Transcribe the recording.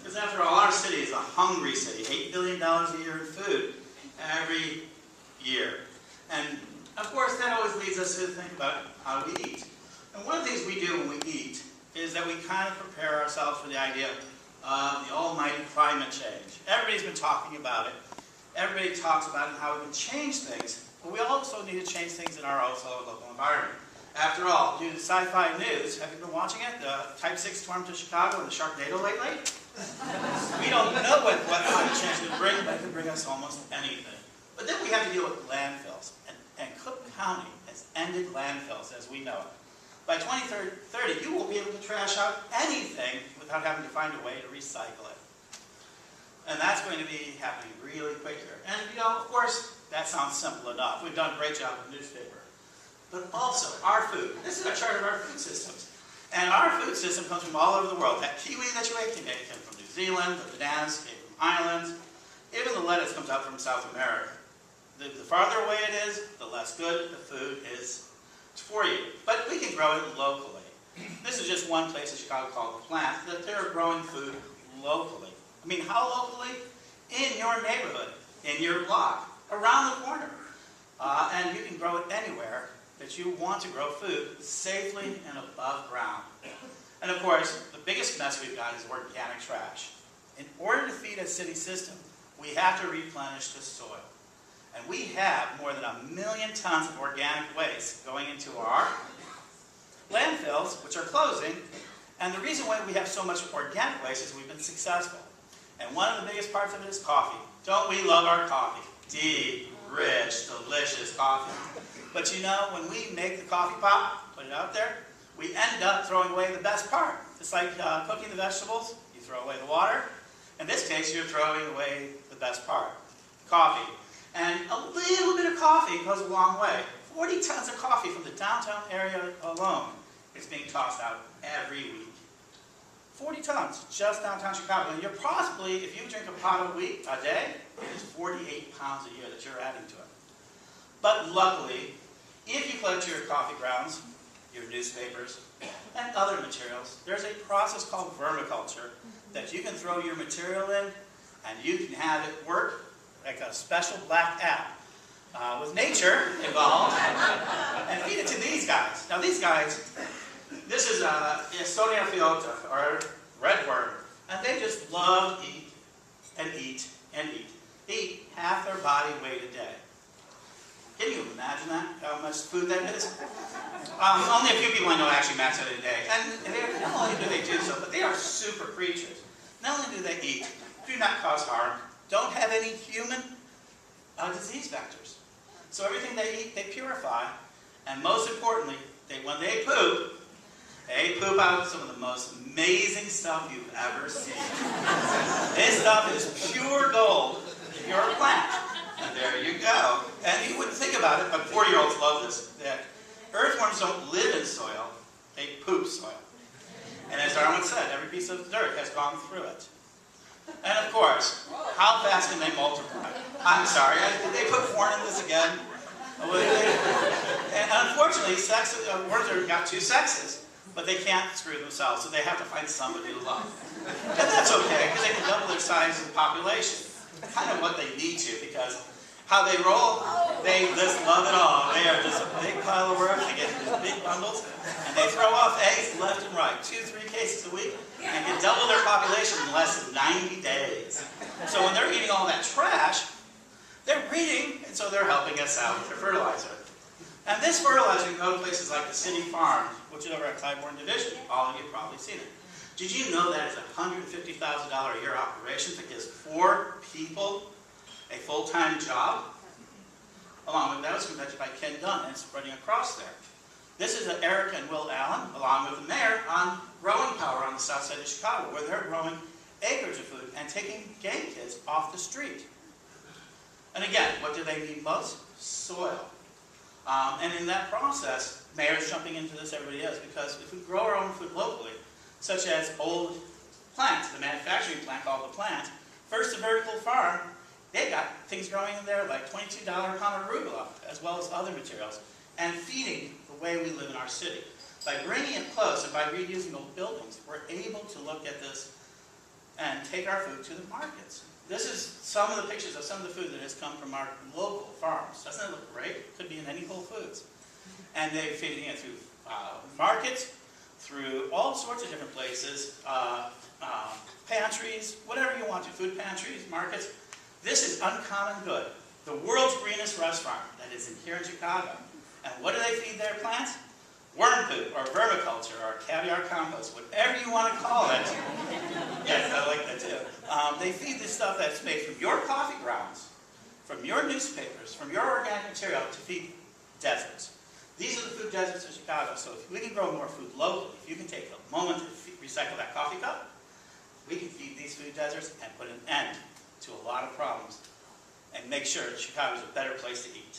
Because after all, our city is a hungry city. $8 billion a year in food every year. And of course, that always leads us to think about how we eat. And one of the things we do when we eat is that we kind of prepare ourselves for the idea of the almighty climate change. Everybody's been talking about it. Everybody talks about it and how we can change things, but we also need to change things in our also local environment. After all, due to sci-fi news, have you been watching it? The Type 6 storm to Chicago and the Sharknado lately? We don't know what climate change can bring, but it can bring us almost anything. But then we have to deal with landfills, and Cook County has ended landfills as we know it. By 2030, you won't be able to trash out anything without having to find a way to recycle it. And that's going to be happening really quick here. And you know, of course, that sounds simple enough. We've done a great job with the newspaper. But also, our food. This is a chart of our food systems. And our food system comes from all over the world. That kiwi that you ate today came from New Zealand, the bananas came from Ireland, even the lettuce comes out from South America. The farther away it is, the less good the food is for you. But we can grow it locally. This is just one place in Chicago called The Plant that they're growing food locally. I mean, how locally? In your neighborhood, in your block, around the corner. And you can grow it anywhere that you want to grow food safely and above ground. And of course, the biggest mess we've got is organic trash. In order to feed a city system, we have to replenish the soil. And we have more than 1 million tons of organic waste going into our landfills, which are closing. And the reason why we have so much organic waste is we've been successful. And one of the biggest parts of it is coffee. Don't we love our coffee? Deep, rich, delicious coffee. But you know, when we make the coffee pot, put it out there, we end up throwing away the best part. It's like cooking the vegetables, you throw away the water. In this case, you're throwing away the best part, coffee. And a little bit of coffee goes a long way. 40 tons of coffee from the downtown area alone is being tossed out every week. 40 tons, just downtown Chicago. And you're possibly, if you drink a pot a day, it is 48 pounds a year that you're adding to it. But luckily, if you collect your coffee grounds, your newspapers, and other materials, there's a process called vermiculture that you can throw your material in, and you can have it work like a special black app with nature involved, and feed it to these guys. Now these guys, this is Estonia fiota, or red worm, and they just love to eat and eat and eat. They eat half their body weight a day. Can you imagine that? How much food that is? Only a few people I know actually max out a day. And not only do they do so, but they are super creatures. Not only do they eat, do not cause harm, don't have any human disease vectors. So everything they eat, they purify. And most importantly, when they poop out some of the most amazing stuff you've ever seen. This stuff is pure gold if you're a plant. And there you go. And you wouldn't think about it, but 4-year-olds love this. That earthworms don't live in soil, they poop soil. And as Darwin said, every piece of dirt has gone through it. And of course, how fast can they multiply? I'm sorry, did they put corn in this again? And unfortunately, worms have got 2 sexes, but they can't screw themselves, so they have to find somebody to love. And that's okay, because they can double their size in population. Kind of what they need to, because how they roll, they just love it all. They are just a big pile of work. They get these big bundles, and they throw off eggs left and right, 2-3 cases a week, and can double their population in less than 90 days. So when they're eating all that trash, they're breeding, and so they're helping us out with their fertilizer. And this fertilizer can go to places like the city farm, which is over at Clybourne Division. All of you have probably seen it. Did you know that it's a $150,000 a year operation that gives 4 people a full-time job? Along with that, it was invented by Ken Dunn and spreading across there. This is Eric and Will Allen, along with the mayor, on growing power on the south side of Chicago, where they're growing acres of food and taking game kids off the street. And again, what do they need most? Soil. And in that process, mayor's jumping into this, everybody is, because if we grow our own food locally, such as old plants, the manufacturing plant called The Plant, First the Vertical Farm, they got things growing in there like $22 a pound of arugula, as well as other materials, and feeding the way we live in our city. By bringing it close and by reusing old buildings, we're able to look at this and take our food to the markets. This is some of the pictures of some of the food that has come from our local farms. Doesn't it look great? Could be in any Whole Foods. And they're feeding it through markets, through all sorts of different places, pantries, whatever you want to, food pantries, markets. This is uncommon good. The world's greenest restaurant that is here in Chicago. And what do they feed their plants? Worm poop, or vermiculture, or caviar compost, whatever you want to call it. Yes, I like that too. They feed this stuff that's made from your coffee grounds, from your newspapers, from your organic material to feed deserts. These are the food deserts of Chicago, so if we can grow more food locally, if you can take a moment to recycle that coffee cup, we can feed these food deserts and put an end to a lot of problems and make sure that Chicago is a better place to eat.